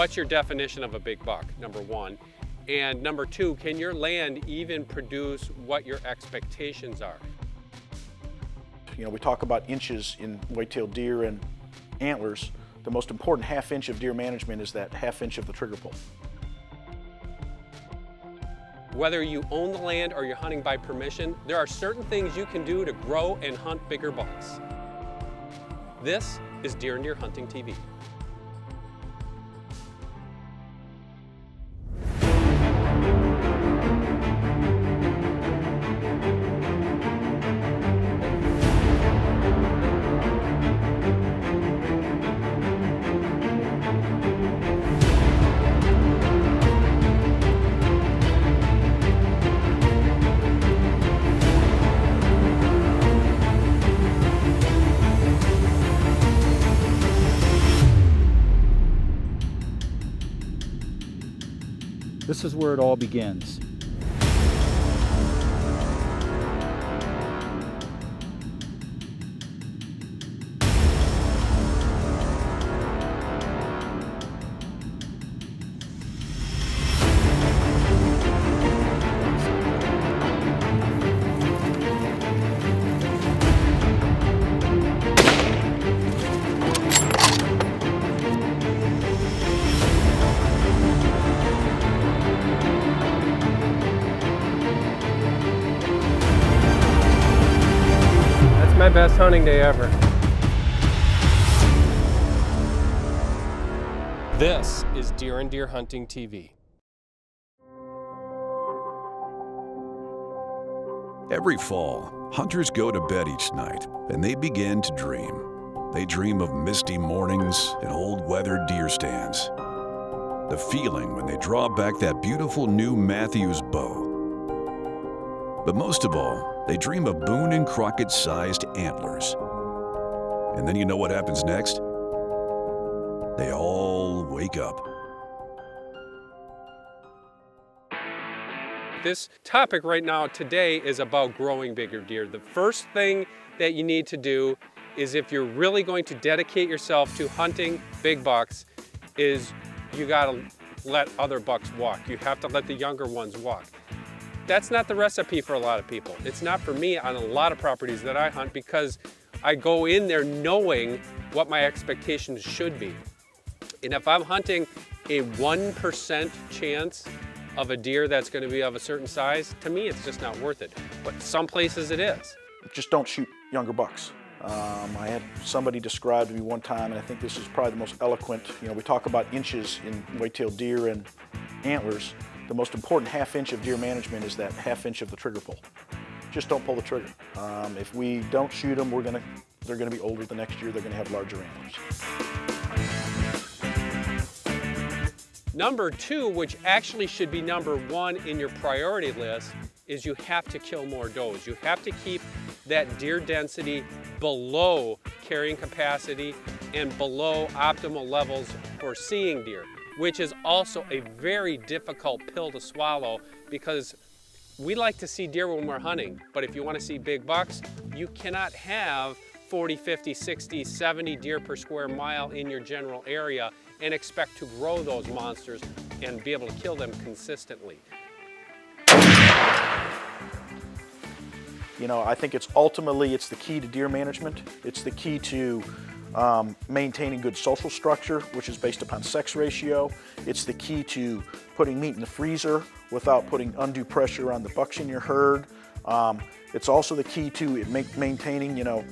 what's your definition of a big buck, number one? And number two, can your land even produce what your expectations are? You know, we talk about inches in white-tailed deer and antlers. The most important half inch of deer management is that half inch of the trigger pull. Whether you own the land or you're hunting by permission, there are certain things you can do to grow and hunt bigger bucks. This is Deer and Deer Hunting TV. This is where it all begins. My best hunting day ever. This is Deer and Deer Hunting TV. Every fall, hunters go to bed each night and they begin to dream. They dream of misty mornings and old weathered deer stands. The feeling when they draw back that beautiful new Matthews bow. But most of all, they dream of Boone and Crockett-sized antlers. And then you know what happens next? They all wake up. This topic right now today is about growing bigger deer. The first thing that you need to do is, if you're really going to dedicate yourself to hunting big bucks, is you gotta let other bucks walk. You have to let the younger ones walk. That's not the recipe for a lot of people. It's not for me on a lot of properties that I hunt, because I go in there knowing what my expectations should be. And if I'm hunting a 1% chance of a deer that's going to be of a certain size, to me it's just not worth it. But some places it is. Just don't shoot younger bucks. I had somebody describe to me one time, and I think this is probably the most eloquent. You know, we talk about inches in white-tailed deer and antlers. The most important half inch of deer management is that half inch of the trigger pull. Just don't pull the trigger. If we don't shoot them, they're gonna be older the next year. They're gonna have larger antlers. Number two, which actually should be number one in your priority list, is you have to kill more does. You have to keep that deer density below carrying capacity and below optimal levels for seeing deer, which is also a very difficult pill to swallow, because we like to see deer when we're hunting, but if you want to see big bucks, you cannot have 40, 50, 60, 70 deer per square mile in your general area and expect to grow those monsters and be able to kill them consistently. You know, I think it's the key to deer management. It's the key to maintaining good social structure, which is based upon sex ratio. It's the key to putting meat in the freezer without putting undue pressure on the bucks in your herd. It's also the key to maintaining, you know,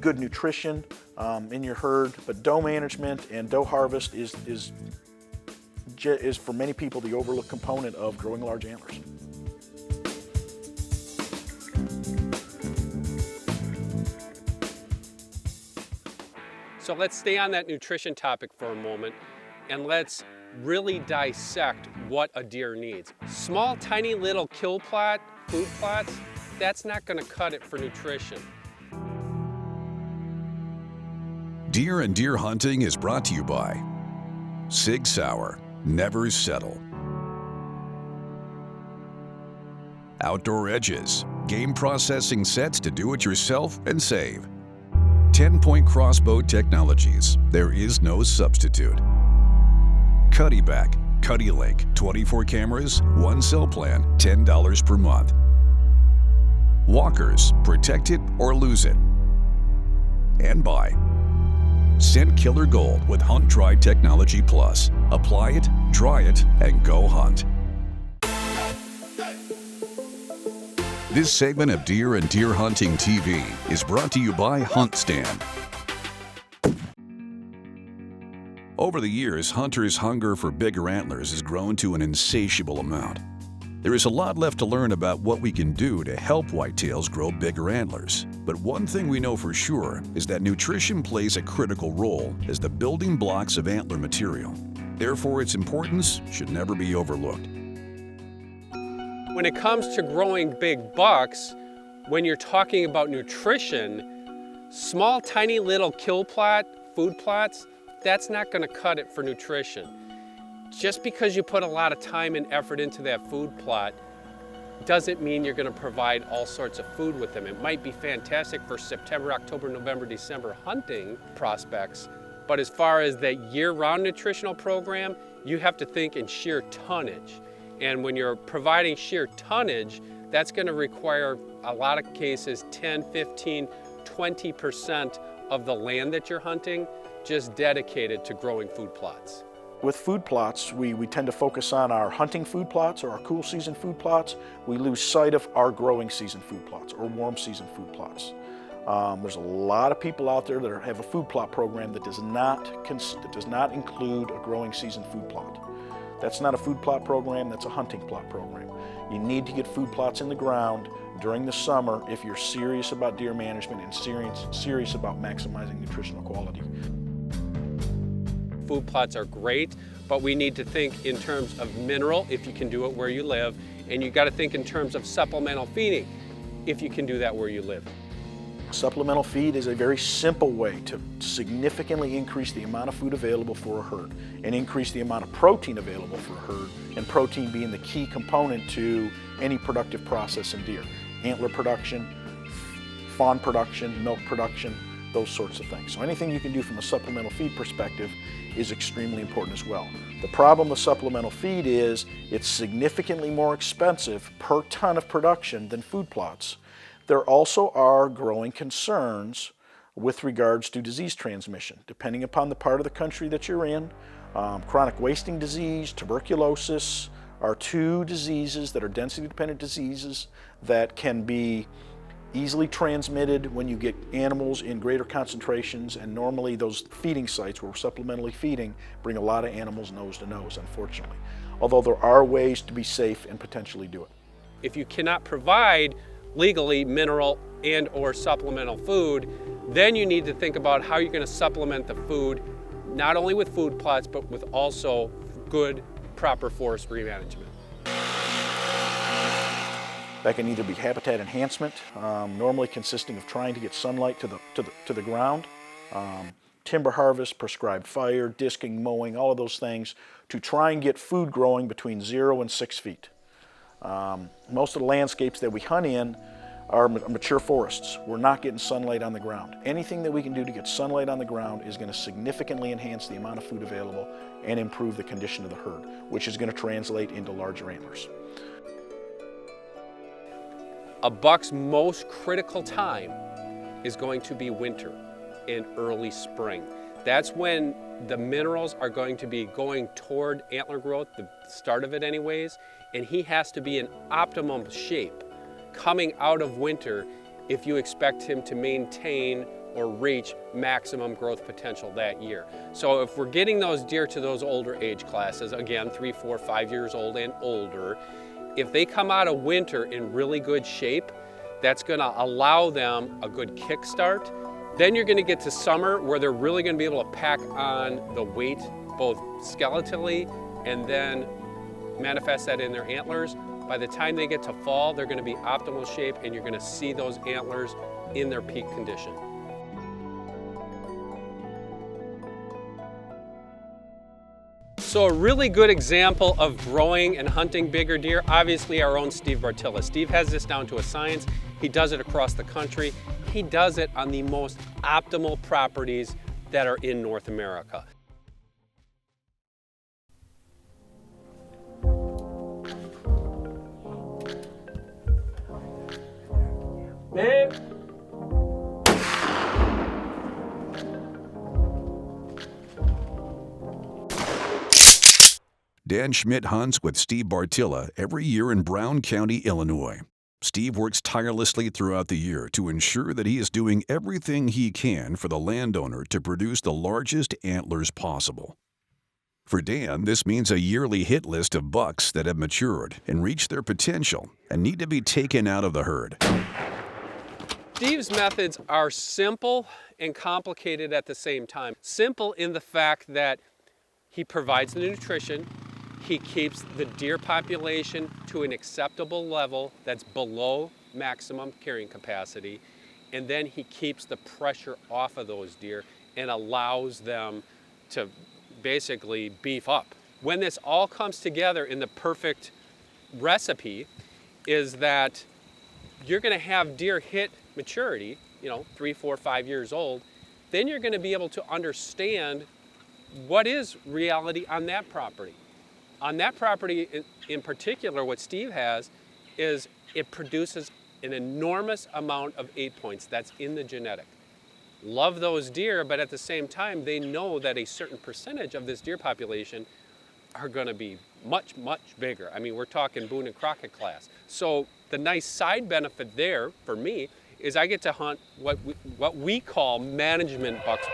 good nutrition in your herd. But doe management and doe harvest is for many people the overlooked component of growing large antlers. So let's stay on that nutrition topic for a moment, and let's really dissect what a deer needs. Small, tiny little kill plot, food plots, that's not going to cut it for nutrition. Deer and Deer Hunting is brought to you by Sig Sauer, Never Settle. Outdoor Edges, game processing sets to do it yourself and save. 10-point crossbow technologies, there is no substitute. Cuddy Back, Cuddy Link, 24 cameras, 1 cell plan, $10 per month. Walkers, protect it or lose it. And by Scent Killer Gold with Hunt Dry Technology Plus. Apply it, dry it, and go hunt. This segment of Deer and Deer Hunting TV is brought to you by Hunt Stand. Over the years, hunters' hunger for bigger antlers has grown to an insatiable amount. There is a lot left to learn about what we can do to help whitetails grow bigger antlers. But one thing we know for sure is that nutrition plays a critical role as the building blocks of antler material. Therefore, its importance should never be overlooked. When it comes to growing big bucks, when you're talking about nutrition, small, tiny little kill plot, food plots, that's not going to cut it for nutrition. Just because you put a lot of time and effort into that food plot doesn't mean you're going to provide all sorts of food with them. It might be fantastic for September, October, November, December hunting prospects, but as far as that year-round nutritional program, you have to think in sheer tonnage. And when you're providing sheer tonnage, that's going to require, a lot of cases, 10, 15, 20% of the land that you're hunting just dedicated to growing food plots. With food plots, we tend to focus on our hunting food plots or our cool season food plots. We lose sight of our growing season food plots or warm season food plots. There's a lot of people out there that have a food plot program that does not include a growing season food plot. That's not a food plot program, that's a hunting plot program. You need to get food plots in the ground during the summer if you're serious about deer management and serious about maximizing nutritional quality. Food plots are great, but we need to think in terms of mineral, if you can do it where you live, and you got to think in terms of supplemental feeding, if you can do that where you live. Supplemental feed is a very simple way to significantly increase the amount of food available for a herd and increase the amount of protein available for a herd, and protein being the key component to any productive process in deer. Antler production, fawn production, milk production, those sorts of things. So anything you can do from a supplemental feed perspective is extremely important as well. The problem with supplemental feed is it's significantly more expensive per ton of production than food plots. There also are growing concerns with regards to disease transmission. Depending upon the part of the country that you're in, chronic wasting disease, tuberculosis are two diseases that are density-dependent diseases that can be easily transmitted when you get animals in greater concentrations, and normally those feeding sites where we're supplementally feeding bring a lot of animals nose to nose, unfortunately. Although there are ways to be safe and potentially do it. If you cannot provide legally mineral and or supplemental food, then you need to think about how you're going to supplement the food, not only with food plots, but with also good, proper forestry management. That can either be habitat enhancement, normally consisting of trying to get sunlight to the ground, timber harvest, prescribed fire, disking, mowing, all of those things to try and get food growing between 0 and 6 feet. Most of the landscapes that we hunt in are mature forests. We're not getting sunlight on the ground. Anything that we can do to get sunlight on the ground is going to significantly enhance the amount of food available and improve the condition of the herd, which is going to translate into larger antlers. A buck's most critical time is going to be winter and early spring. That's when the minerals are going to be going toward antler growth, the start of it anyways, and he has to be in optimum shape coming out of winter if you expect him to maintain or reach maximum growth potential that year. So if we're getting those deer to those older age classes, again, 3, 4, 5 years old and older, if they come out of winter in really good shape, that's gonna allow them a good kickstart. Then you're gonna get to summer where they're really gonna be able to pack on the weight, both skeletally and then manifest that in their antlers. By the time they get to fall, they're gonna be optimal shape and you're gonna see those antlers in their peak condition. So a really good example of growing and hunting bigger deer, obviously our own Steve Bartilla. Steve has this down to a science. He does it across the country. He does it on the most optimal properties that are in North America. Babe. Dan Schmidt hunts with Steve Bartilla every year in Brown County, Illinois. Steve works tirelessly throughout the year to ensure that he is doing everything he can for the landowner to produce the largest antlers possible. For Dan, this means a yearly hit list of bucks that have matured and reached their potential and need to be taken out of the herd. Steve's methods are simple and complicated at the same time. Simple in the fact that he provides the nutrition, he keeps the deer population to an acceptable level that's below maximum carrying capacity, and then he keeps the pressure off of those deer and allows them to basically beef up. When this all comes together in the perfect recipe is that you're going to have deer hit maturity, 3, 4, 5 years old, then you're going to be able to understand what is reality on that property. On that property in particular, what Steve has is it produces an enormous amount of 8 points. That's in the genetic. Love those deer, but at the same time, they know that a certain percentage of this deer population are going to be much, much bigger. I mean, we're talking Boone and Crockett class. So the nice side benefit there for me is I get to hunt what we call management bucks.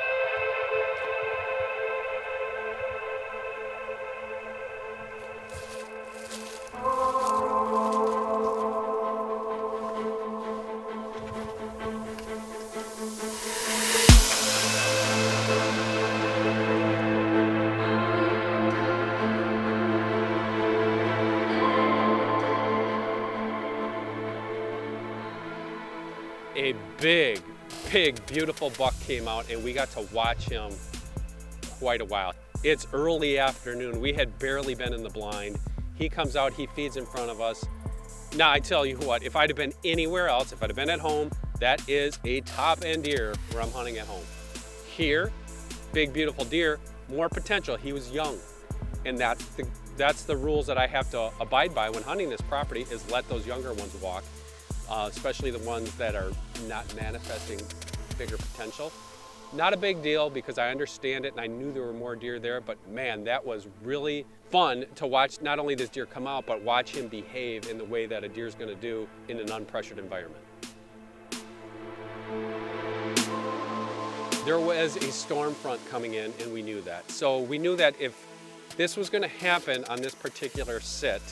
A big, beautiful buck came out and we got to watch him quite a while. It's early afternoon. We had barely been in the blind. He comes out, he feeds in front of us. Now, I tell you what, if I'd have been anywhere else, if I'd have been at home, that is a top-end deer where I'm hunting at home. Here, big, beautiful deer, more potential. He was young. And that's the rules that I have to abide by when hunting this property is let those younger ones walk. Especially the ones that are not manifesting bigger potential. Not a big deal because I understand it and I knew there were more deer there, but man, that was really fun to watch not only this deer come out, but watch him behave in the way that a deer is going to do in an unpressured environment. There was a storm front coming in and we knew that. So we knew that if this was going to happen on this particular sit,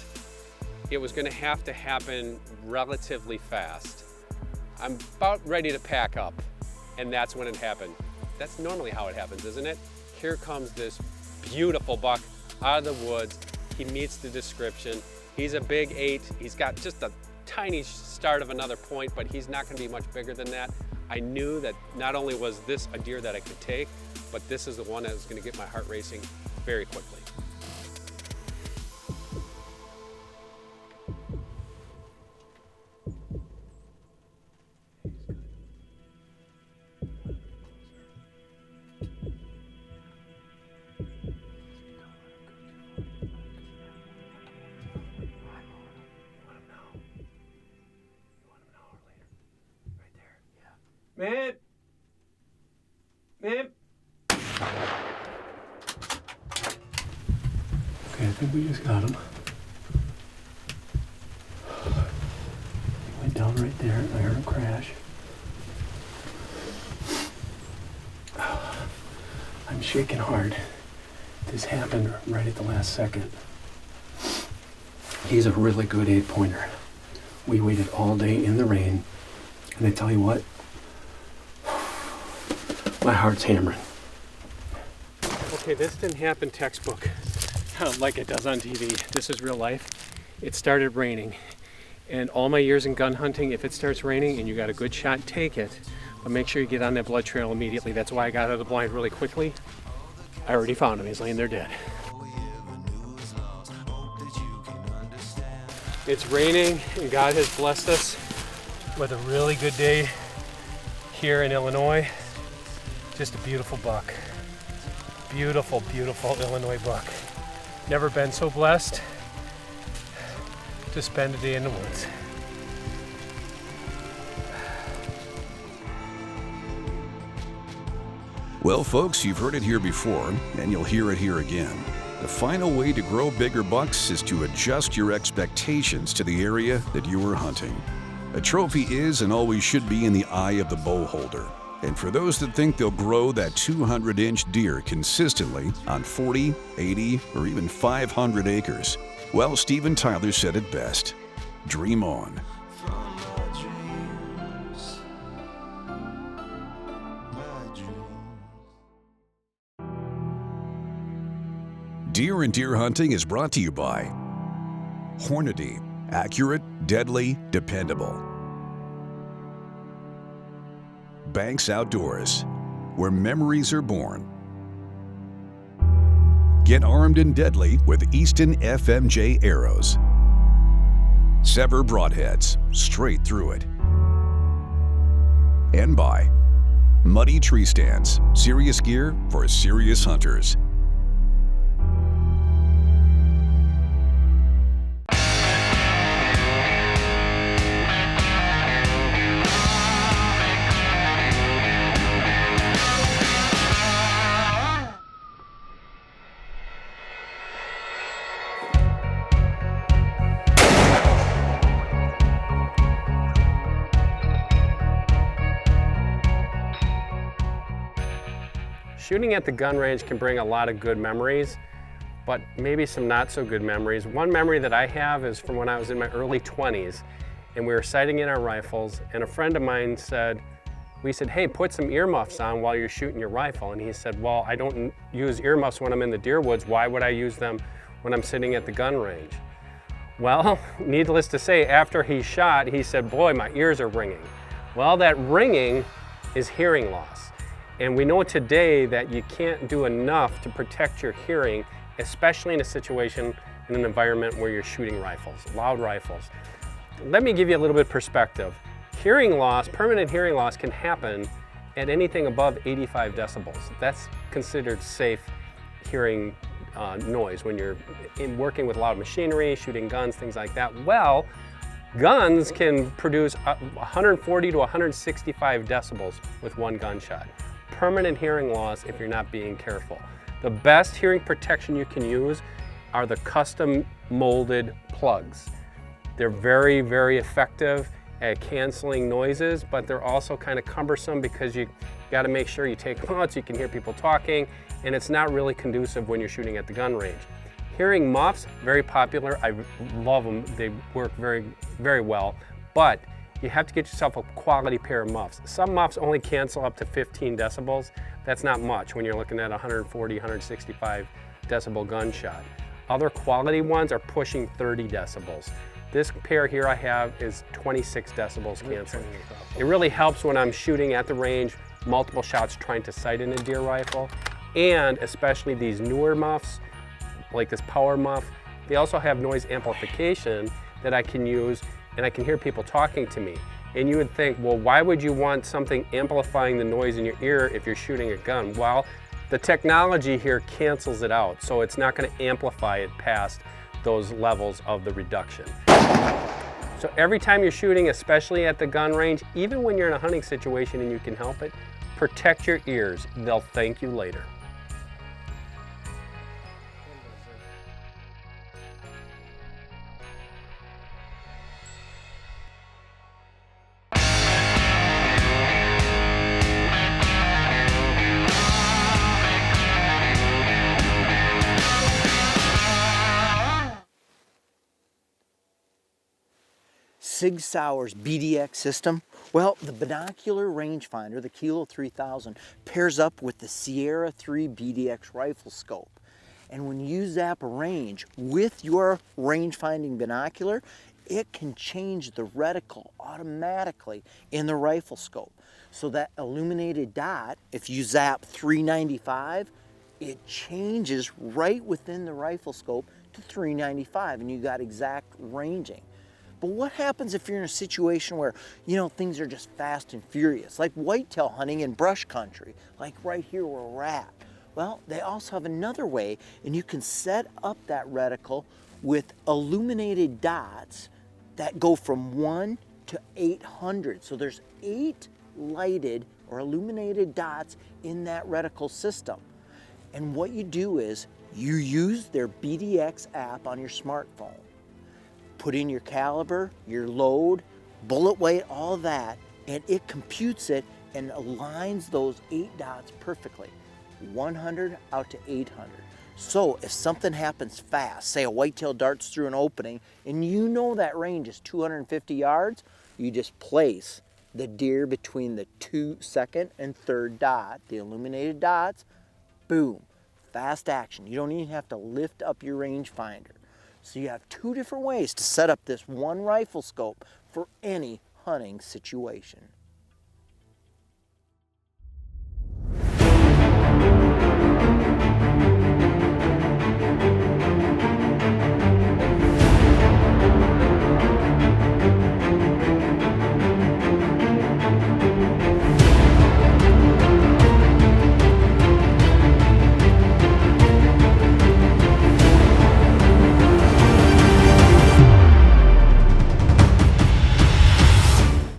it was going to happen relatively fast. I'm about ready to pack up, and that's when it happened. That's normally how it happens, isn't it? Here comes this beautiful buck out of the woods. He meets the description. He's a big 8. He's got just a tiny start of another point, but he's not going to be much bigger than that. I knew that not only was this a deer that I could take, but this is the one that was going to get my heart racing very quickly. Man! Okay, I think we just got him. He went down right there. I heard him crash. I'm shaking hard. This happened right at the last second. He's a really good 8-pointer. We waited all day in the rain, and I tell you what, my heart's hammering. Okay, this didn't happen textbook like it does on TV. This is real life. It started raining, and all my years in gun hunting, if it starts raining and you got a good shot, take it, but make sure you get on that blood trail immediately. That's why I got out of the blind really quickly. I already found him. He's laying there dead. It's raining, and God has blessed us with a really good day here in Illinois. Just a beautiful buck. Beautiful, beautiful Illinois buck. Never been so blessed to spend a day in the woods. Well, folks, you've heard it here before, and you'll hear it here again. The final way to grow bigger bucks is to adjust your expectations to the area that you are hunting. A trophy is and always should be in the eye of the bow holder. And for those that think they'll grow that 200-inch deer consistently on 40, 80, or even 500 acres, well, Steven Tyler said it best. Dream on. Deer and Deer Hunting is brought to you by Hornady, accurate, deadly, dependable. Banks Outdoors, where memories are born. Get armed and deadly with Easton FMJ arrows. Sever broadheads, straight through it. And by Muddy Tree Stands, serious gear for serious hunters. Shooting at the gun range can bring a lot of good memories, but maybe some not so good memories. One memory that I have is from when I was in my early 20s and we were sighting in our rifles, and a friend of mine said, hey, put some earmuffs on while you're shooting your rifle. And he said, well, I don't use earmuffs when I'm in the deer woods. Why would I use them when I'm sitting at the gun range? Well, needless to say, after he shot, he said, boy, my ears are ringing. Well, that ringing is hearing loss. And we know today that you can't do enough to protect your hearing, especially in a situation, in an environment where you're shooting rifles, loud rifles. Let me give you a little bit of perspective. Hearing loss, permanent hearing loss, can happen at anything above 85 decibels. That's considered safe hearing noise when you're working with loud machinery, shooting guns, things like that. Well, guns can produce 140 to 165 decibels with one gunshot. Permanent hearing loss if you're not being careful. The best hearing protection you can use are the custom molded plugs. They're very, very effective at canceling noises, but they're also kind of cumbersome because you got to make sure you take them out so you can hear people talking, and it's not really conducive when you're shooting at the gun range. Hearing muffs, very popular. I love them. They work very, very well, but you have to get yourself a quality pair of muffs. Some muffs only cancel up to 15 decibels. That's not much when you're looking at 140, 165 decibel gunshot. Other quality ones are pushing 30 decibels. This pair here I have is 26 decibels canceling. It really helps when I'm shooting at the range, multiple shots trying to sight in a deer rifle, and especially these newer muffs, like this power muff. They also have noise amplification that I can use, and I can hear people talking to me. And you would think, well, why would you want something amplifying the noise in your ear if you're shooting a gun? Well, the technology here cancels it out, so it's not going to amplify it past those levels of the reduction. So every time you're shooting, especially at the gun range, even when you're in a hunting situation and you can help it, protect your ears. They'll thank you later. Sig Sauer's BDX system, well, the binocular rangefinder, the Kilo 3000, pairs up with the Sierra 3 BDX rifle scope. And when you zap a range with your range-finding binocular, it can change the reticle automatically in the rifle scope. So that illuminated dot, if you zap 395, it changes right within the rifle scope to 395, and you got exact ranging. But what happens if you're in a situation where, you know, things are just fast and furious, like whitetail hunting in brush country, like right here where we're at? Well, they also have another way, and you can set up that reticle with illuminated dots that go from 1 to 800. So there's 8 lighted or illuminated dots in that reticle system. And what you do is you use their BDX app on your smartphone. Put in your caliber, your load, bullet weight, all that, and it computes it and aligns those 8 dots perfectly. 100 out to 800. So if something happens fast, say a whitetail darts through an opening, and you know that range is 250 yards, you just place the deer between the 2nd and 3rd dot, the illuminated dots, boom, fast action. You don't even have to lift up your rangefinder. So you have 2 different ways to set up this one rifle scope for any hunting situation.